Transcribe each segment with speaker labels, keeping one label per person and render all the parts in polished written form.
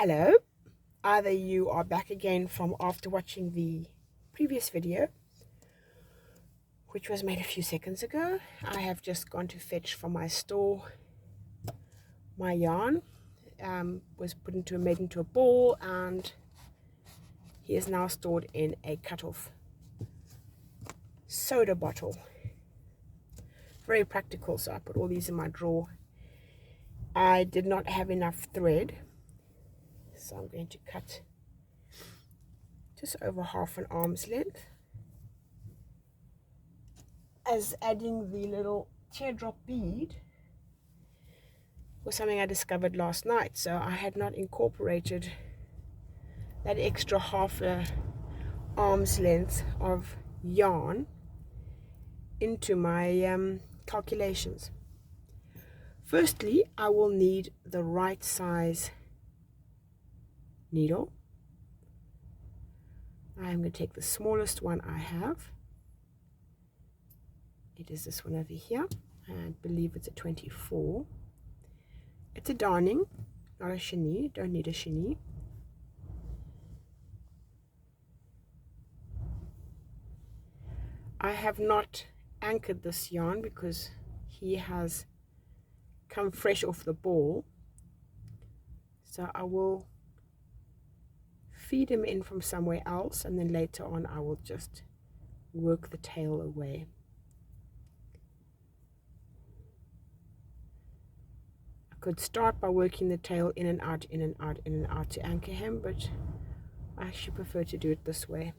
Speaker 1: Hello, either you are back again from after watching the previous video, which was made a few seconds ago. I have just gone to fetch from my store my yarn. Was made into a ball, and he is now stored in a cut-off soda bottle. Very practical, so I put all these in my drawer. I did not have enough thread, so I'm going to cut just over half an arm's length, as adding the little teardrop bead was something I discovered last night, so I had not incorporated that extra half a arm's length of yarn into my calculations. Firstly, I will need the right size needle. I'm going to take the smallest one I have. It is this one over here. I believe it's a 24. It's a darning, not a chenille. Don't need a chenille. I have not anchored this yarn because he has come fresh off the ball, so I will feed him in from somewhere else, and then later on I will just work the tail away. I could start by working the tail in and out, in and out, in and out to anchor him, but I actually prefer to do it this way.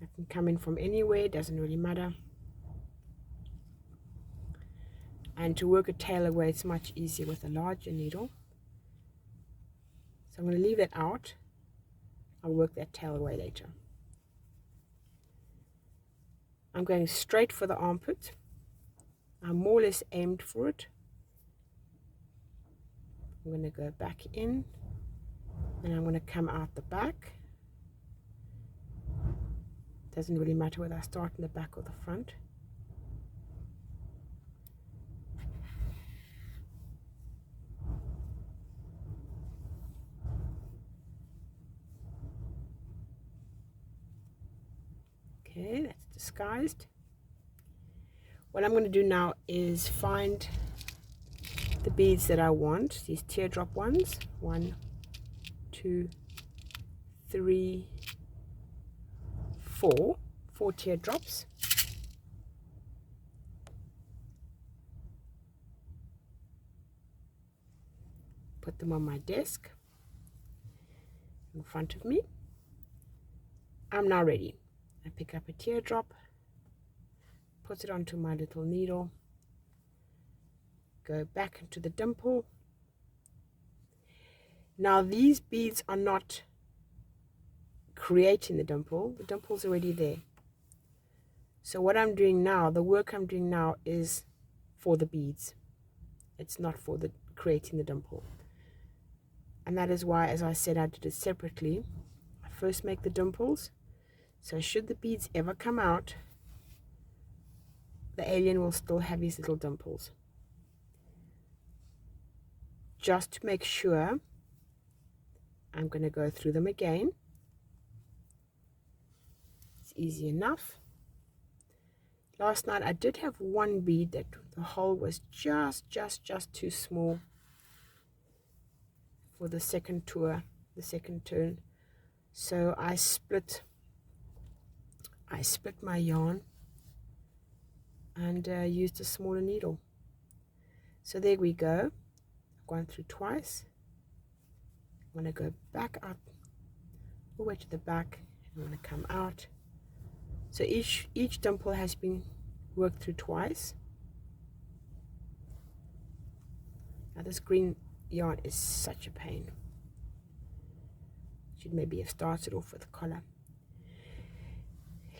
Speaker 1: I can come in from anywhere, doesn't really matter. And to work a tail away, it's much easier with a larger needle. So I'm going to leave that out. I'll work that tail away later. I'm going straight for the armpit. I'm more or less aimed for it. I'm going to go back in, and I'm going to come out the back. Doesn't really matter whether I start in the back or the front. Okay, that's disguised. What I'm going to do now is find the beads that I want, these teardrop ones. 1, 2, 3, 4 teardrops. Put them on my desk in front of me. I'm now ready. I pick up a teardrop, put it onto my little needle, go back into the dimple. Now these beads are not creating the dimple's already there. So what I'm doing now, the work I'm doing now, is for the beads. It's not for the creating the dimple. And that is why, as I said, I did it separately. I first make the dimples, so should the beads ever come out, the alien will still have his little dimples. Just to make sure, I'm going to go through them again. It's easy enough. Last night I did have one bead that the hole was just too small for the second tour, the second turn. So I split my yarn and used a smaller needle. So there we go. I've gone through twice. I'm going to go back up all the way to the back. I'm going to come out. So each dimple has been worked through twice. Now this green yarn is such a pain. Should maybe have started off with the collar.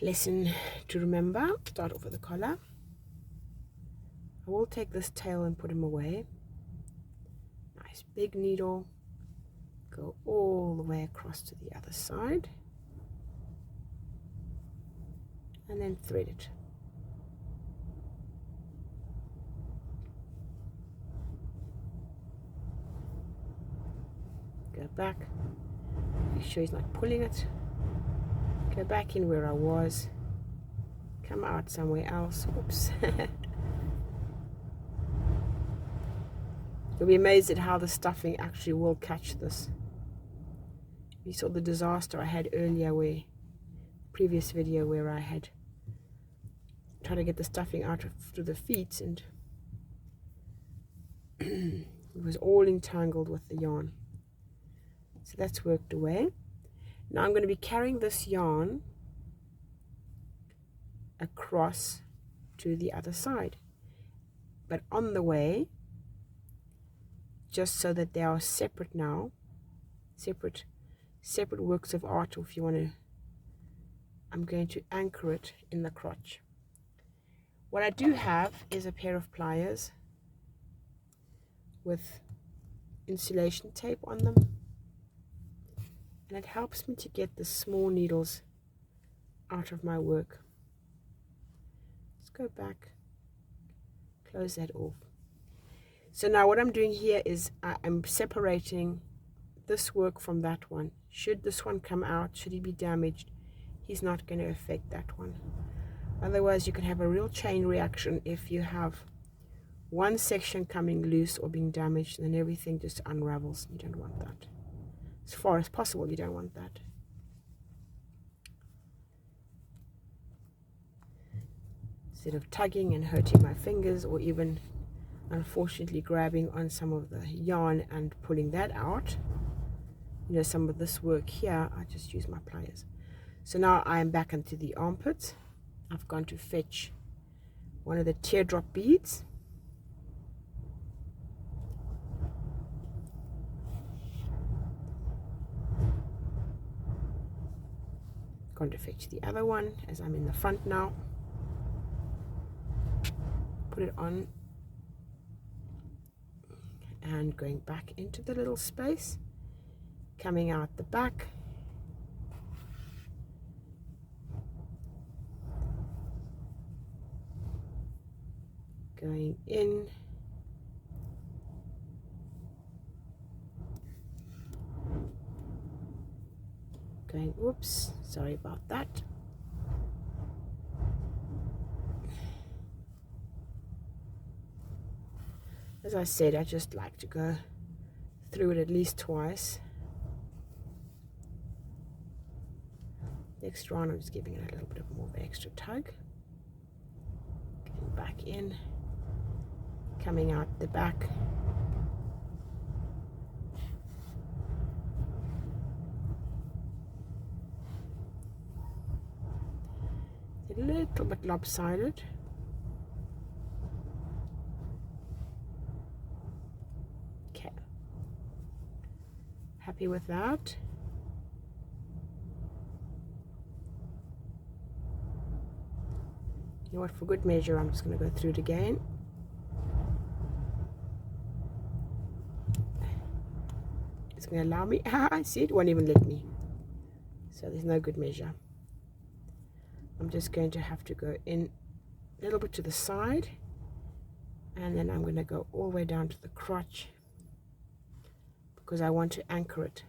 Speaker 1: Lesson to remember, start off with the collar. I will take this tail and put him away. Nice big needle. Go all the way across to the other side. And then thread it. back, make sure he's not pulling it, go back in where I was, come out somewhere else. Oops. You'll be amazed at how the stuffing actually will catch this. You saw the disaster I had earlier, where previous video where I had tried to get the stuffing out through the feet, and it was all entangled with the yarn. So that's worked away. Now I'm going to be carrying this yarn across to the other side, but on the way, just so that they are separate now, separate works of art, or if you want to, I'm going to anchor it in the crotch. What I do have is a pair of pliers with insulation tape on them, and it helps me to get the small needles out of my work. Let's go back, close that off. So now what I'm doing here is I'm separating this work from that one. Should this one come out, should he be damaged, he's not going to affect that one. Otherwise you can have a real chain reaction if you have one section coming loose or being damaged, and then everything just unravels. You don't want that. As far as possible, you don't want that. Instead of tugging and hurting my fingers, or even unfortunately grabbing on some of the yarn and pulling that out, you know, some of this work here, I just use my pliers. So now I am back into the armpits. I've gone to fetch one of the teardrop beads. Going to fetch the other one as I'm in the front now. Put it on, and going back into the little space, coming out the back, going in, going, whoops, sorry about that. As I said, I just like to go through it at least twice. Next round I'm just giving it a little bit of more of an extra tug. Getting back in, coming out the back. A little bit lopsided. Okay. Happy with that. You know what, for good measure, I'm just going to go through it again. It's going to allow me, I see it won't even let me. So there's no good measure. I'm just going to have to go in a little bit to the side, and then I'm going to go all the way down to the crotch, because I want to anchor it.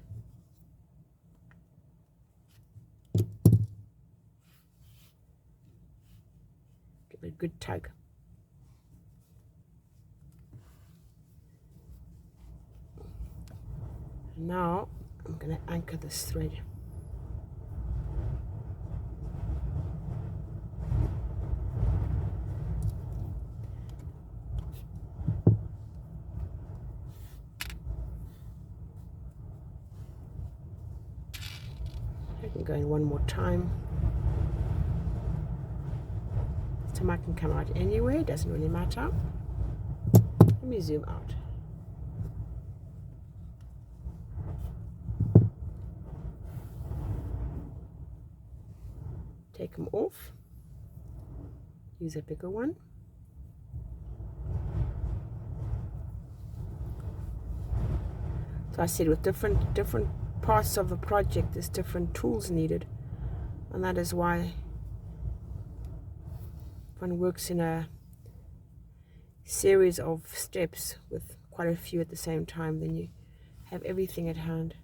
Speaker 1: Give it a good tug. And now I'm going to anchor this thread. I can go in one more time. This time I can come out anyway, it doesn't really matter. Let me zoom out. Take them off. Use a bigger one. So I said with different parts of the project, there's different tools needed, and that is why one works in a series of steps with quite a few at the same time. Then you have everything at hand.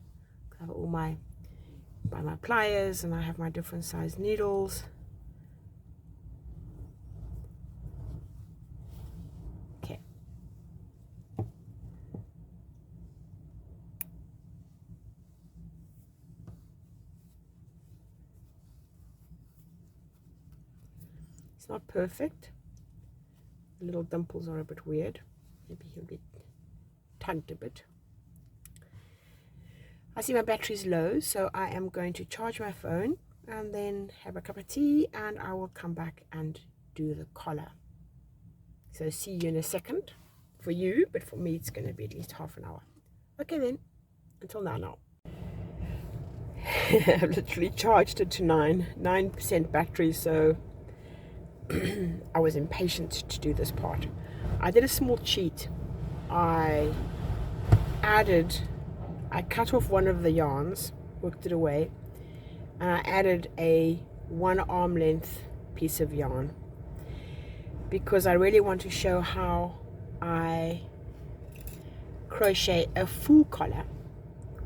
Speaker 1: I have all my pliers, and I have my different size needles. Okay. It's not perfect. The little dimples are a bit weird. Maybe he'll get tugged a bit. I see my battery's low, so I am going to charge my phone and then have a cup of tea, and I will come back and do the collar. So see you in a second for you, but for me it's going to be at least half an hour. Okay then, until now. I've literally charged it to 9% battery, so I was impatient to do this part. I did a small cheat. I cut off one of the yarns, worked it away, and I added a 1 arm length piece of yarn because I really want to show how I crochet a full collar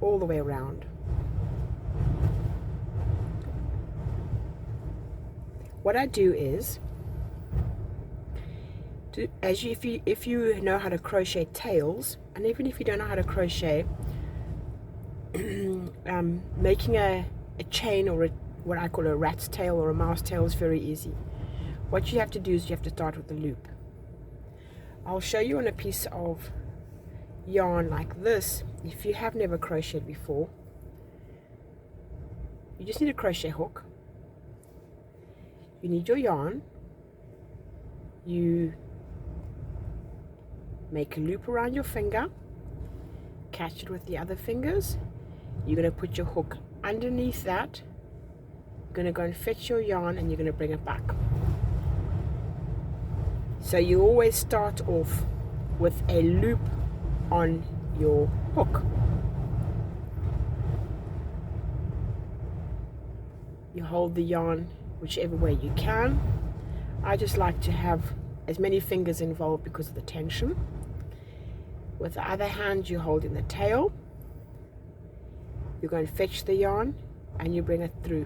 Speaker 1: all the way around. What I do is, if you know how to crochet tails, and even if you don't know how to crochet, making a chain or what I call a rat's tail or a mouse tail is very easy. What you have to do is you have to start with a loop. I'll show you on a piece of yarn like this. If you have never crocheted before, you just need a crochet hook, you need your yarn, you make a loop around your finger, catch it with the other fingers. You're going to put your hook underneath that. You're going to go and fetch your yarn, and you're going to bring it back. So you always start off with a loop on your hook. You hold the yarn whichever way you can. I just like to have as many fingers involved because of the tension. With the other hand, you hold in the tail. You go and fetch the yarn, and you bring it through.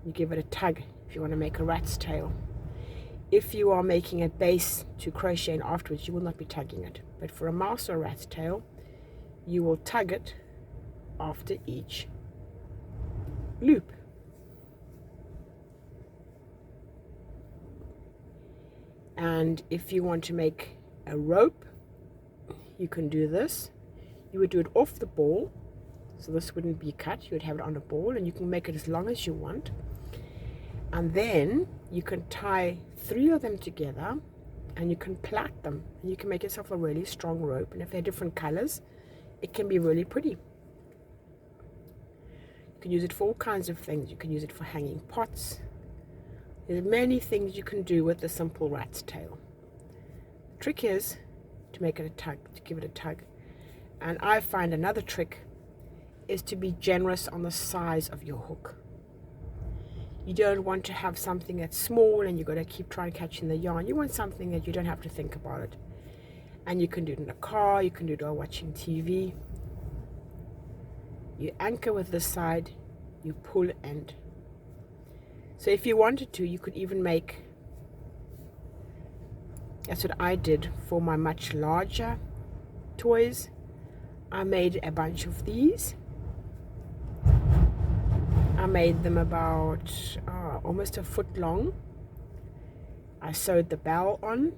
Speaker 1: You give it a tug if you want to make a rat's tail. If you are making a base to crochet in afterwards, you will not be tugging it. But for a mouse or a rat's tail, you will tug it after each loop. And if you want to make a rope, you can do this. You would do it off the ball, so this wouldn't be cut. You would have it on a ball, and you can make it as long as you want. And then you can tie 3 of them together, and you can plait them, and you can make yourself a really strong rope. And if they're different colors, it can be really pretty. You can use it for all kinds of things. You can use it for hanging pots. There's many things you can do with the simple rat's tail. The trick is to make it a tug, to give it a tug. And I find another trick is to be generous on the size of your hook. You don't want to have something that's small and you've got to keep trying catching the yarn. You want something that you don't have to think about it. And you can do it in a car, you can do it while watching TV. You anchor with this side, you pull end. So if you wanted to, you could even make, that's what I did for my much larger toys. I made a bunch of these. I made them about almost a foot long. I sewed the bell on,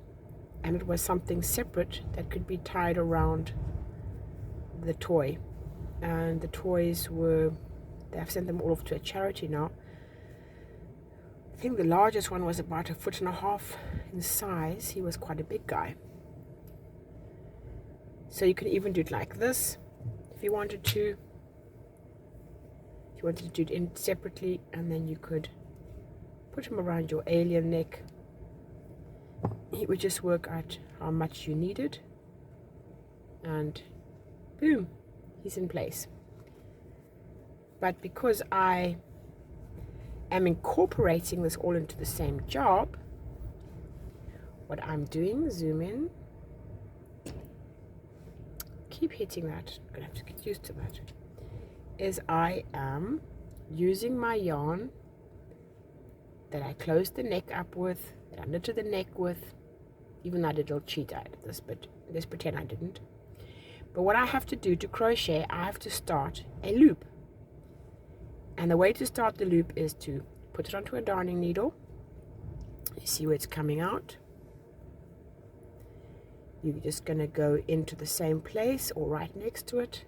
Speaker 1: and it was something separate that could be tied around the toy. And the toys were, they've sent them all off to a charity now. I think the largest one was about 1.5 feet in size. He was quite a big guy. So you can even do it like this if you wanted to. If you wanted to do it separately, and then you could put him around your alien neck. He would just work out how much you needed, and boom, he's in place. But because I am incorporating this all into the same job, what I'm doing, zoom in, keep hitting that, I'm gonna have to get used to that. is I am using my yarn that I closed the neck up with, that I knitted the neck with, even though I did a little cheat out of this, but let's pretend I didn't. But what I have to do to crochet, I have to start a loop. And the way to start the loop is to put it onto a darning needle. You see where it's coming out. You're just going to go into the same place or right next to it,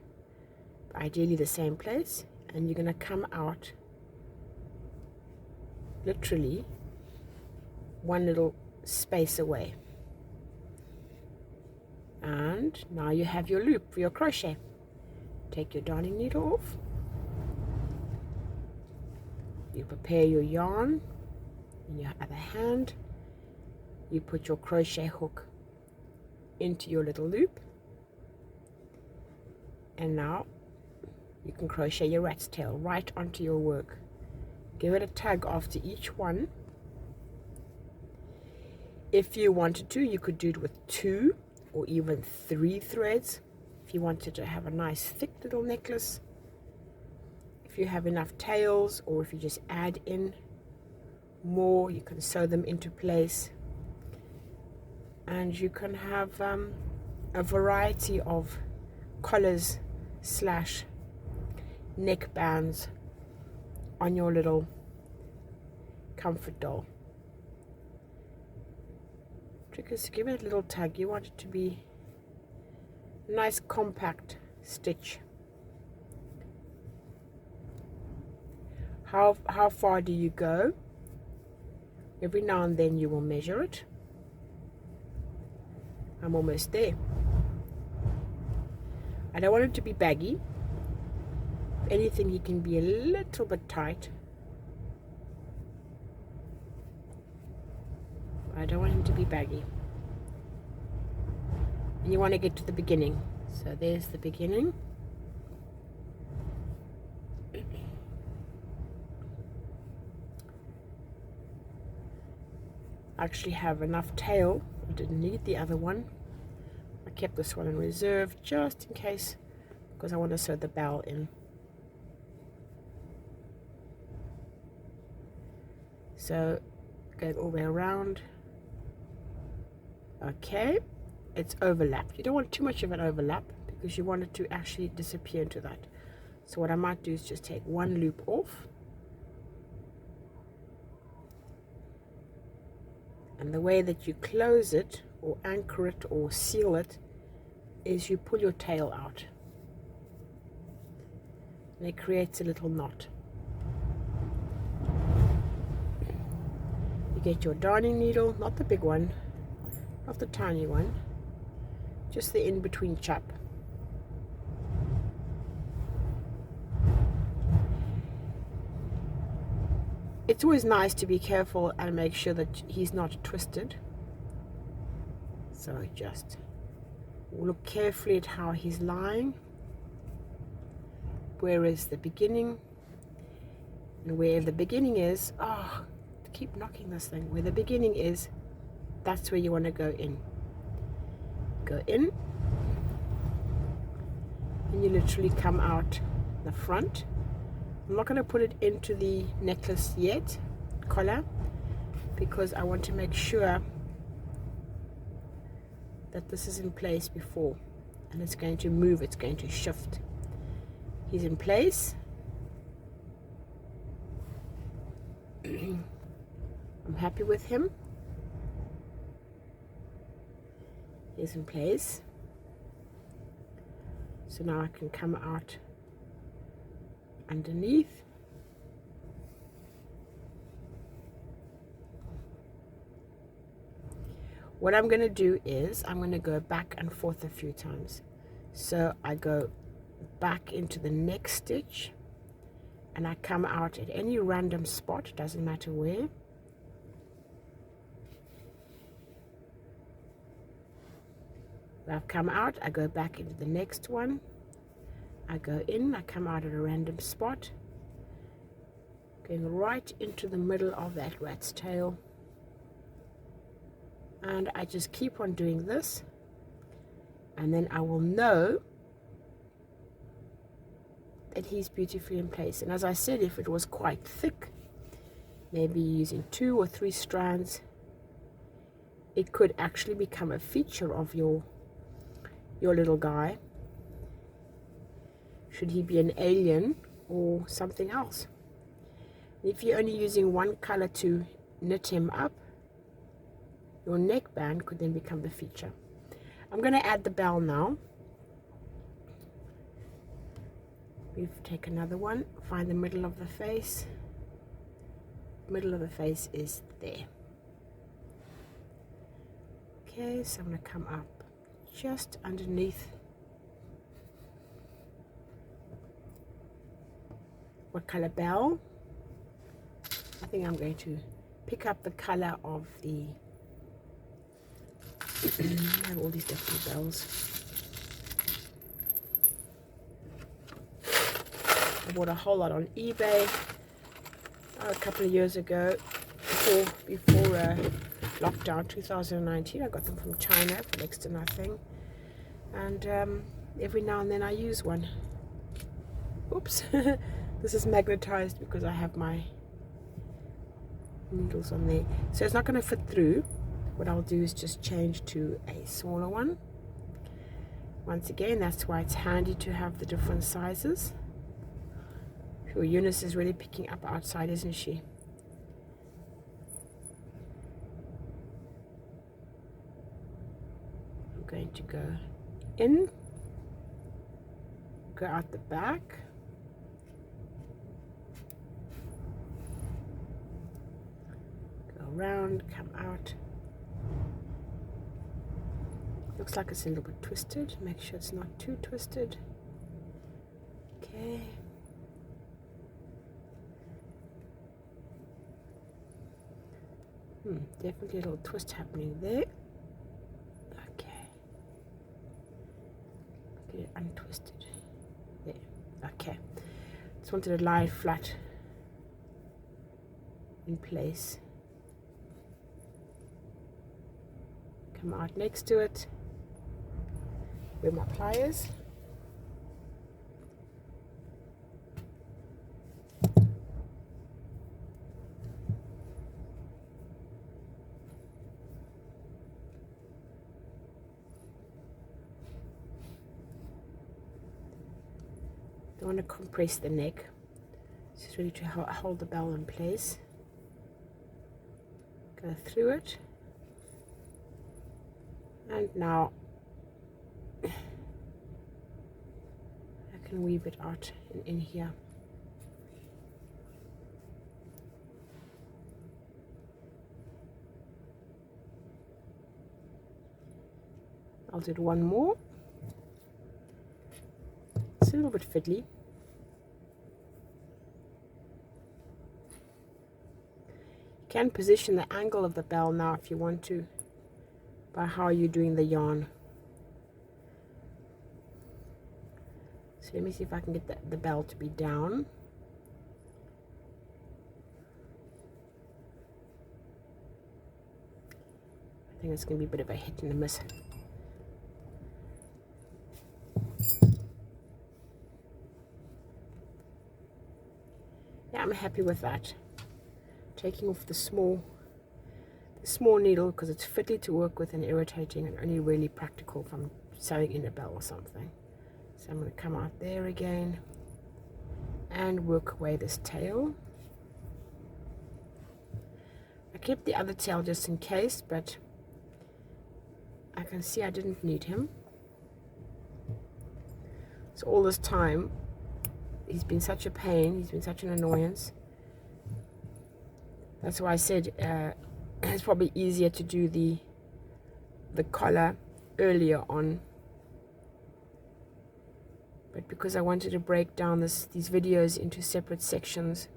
Speaker 1: ideally the same place, and you're going to come out literally one little space away. And now you have your loop for your crochet. Take your darning needle off. You prepare your yarn in your other hand. You put your crochet hook into your little loop, and now you can crochet your rat's tail right onto your work. Give it a tug after each one. If you wanted to, you could do it with 2 or even 3 threads if you wanted to have a nice thick little necklace. If you have enough tails, or if you just add in more, you can sew them into place, and you can have a variety of collars slash neck bands on your little comfort doll. Trick is to give it a little tug. You want it to be a nice compact stitch. How far do you go? Every now and then you will measure it. I'm almost there. I don't want it to be baggy. If anything, he can be a little bit tight. I don't want him to be baggy. And you want to get to the beginning. So there's the beginning. I actually have enough tail. I didn't need the other one. I kept this one in reserve just in case, because I want to sew the bell in. So going all the way around. Okay, it's overlapped. You don't want too much of an overlap because you want it to actually disappear into that. So what I might do is just take one loop off. And the way that you close it or anchor it or seal it is you pull your tail out. And it creates a little knot. You get your darning needle, not the big one, not the tiny one, just the in-between chap. It's always nice to be careful and make sure that he's not twisted. So just look carefully at how he's lying. Where is the beginning? And where the beginning is, oh, keep knocking this thing. Where the beginning is, that's where you want to go in. Go in. And you literally come out the front. I'm not going to put it into the necklace yet, collar, because I want to make sure that this is in place before, and it's going to move, it's going to shift. He's in place. I'm happy with him. He's in place. So now I can come out underneath. What I'm going to do is I'm going to go back and forth a few times. So I go back into the next stitch and I come out at any random spot, doesn't matter where. I've come out, I go back into the next one. I go in, I come out at a random spot, going right into the middle of that rat's tail, and I just keep on doing this, and then I will know adheres beautifully in place. And as I said, if it was quite thick, maybe using 2 or 3 strands, it could actually become a feature of your little guy, should he be an alien or something else. If you're only using one color to knit him up, your neckband could then become the feature. I'm going to add the bell now. We take another one, find the middle of the face. Middle of the face is there. Okay, so I'm going to come up just underneath. What color bell? I think I'm going to pick up the color of the I have all these different bells. I bought a whole lot on eBay a couple of years ago, before lockdown 2019. I got them from China for next to nothing, and every now and then I use one. Oops. This is magnetized because I have my needles on there, so it's not going to fit through. What I'll do is just change to a smaller one. Once again, that's why it's handy to have the different sizes. Sure, Eunice is really picking up outside, isn't she? I'm going to go in, go out the back, go around, come out. Looks like it's a little bit twisted. Make sure it's not too twisted. Okay. Definitely a little twist happening there. Okay. Get it untwisted. There. Okay. Just wanted to lie flat in place. Come out next to it. With my pliers. Don't want to compress the neck. Just really to hold the bell in place. Go through it. And now I can weave it out in here. I'll do one more. It's a little bit fiddly. You can position the angle of the bell now if you want to, by how you're doing the yarn. So let me see if I can get the bell to be down. I think it's going to be a bit of a hit and a miss. Yeah, I'm happy with that. Taking off the small needle because it's fiddly to work with and irritating, and only really practical if I'm sewing in a bell or something. So I'm going to come out there again and work away this tail. I kept the other tail just in case, but I can see I didn't need him. So all this time he's been such a pain, he's been such an annoyance. That's why I said it's probably easier to do the collar earlier on. But because I wanted to break down these videos into separate sections,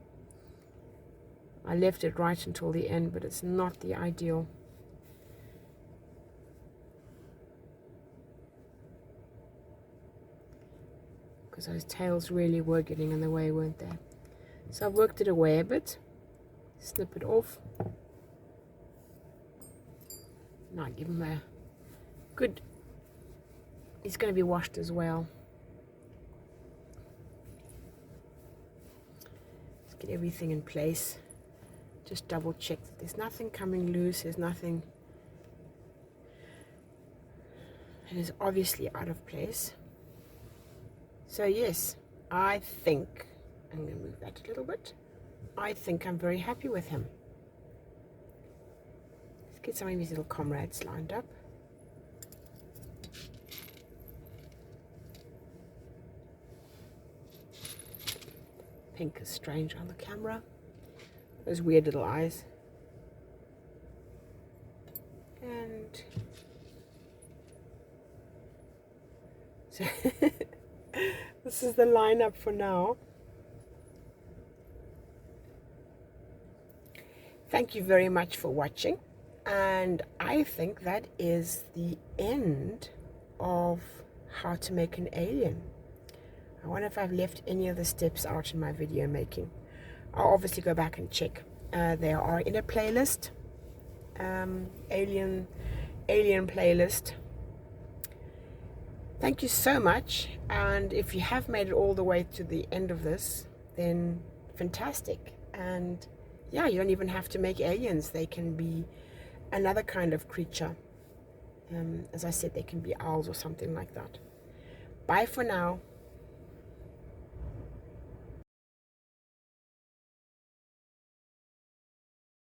Speaker 1: I left it right until the end, but it's not the ideal. Because those tails really were getting in the way, weren't they? So I've worked it away a bit. Snip it off. Now give him a good, he's going to be washed as well. get everything in place. Just double check that there's nothing coming loose, there's nothing that is obviously out of place. So yes, I think, I'm going to move that a little bit, I think I'm very happy with him. Let's get some of these little comrades lined up. Pink is strange on the camera. Those weird little eyes. And so this is the lineup for now. Thank you very much for watching, and I think that is the end of how to make an alien. I wonder if I've left any of the steps out in my video making. I'll obviously go back and check. They are in a playlist, alien playlist. Thank you so much, and if you have made it all the way to the end of this, then fantastic. And yeah, you don't even have to make aliens. They can be another kind of creature. As I said, they can be owls or something like that. Bye for now.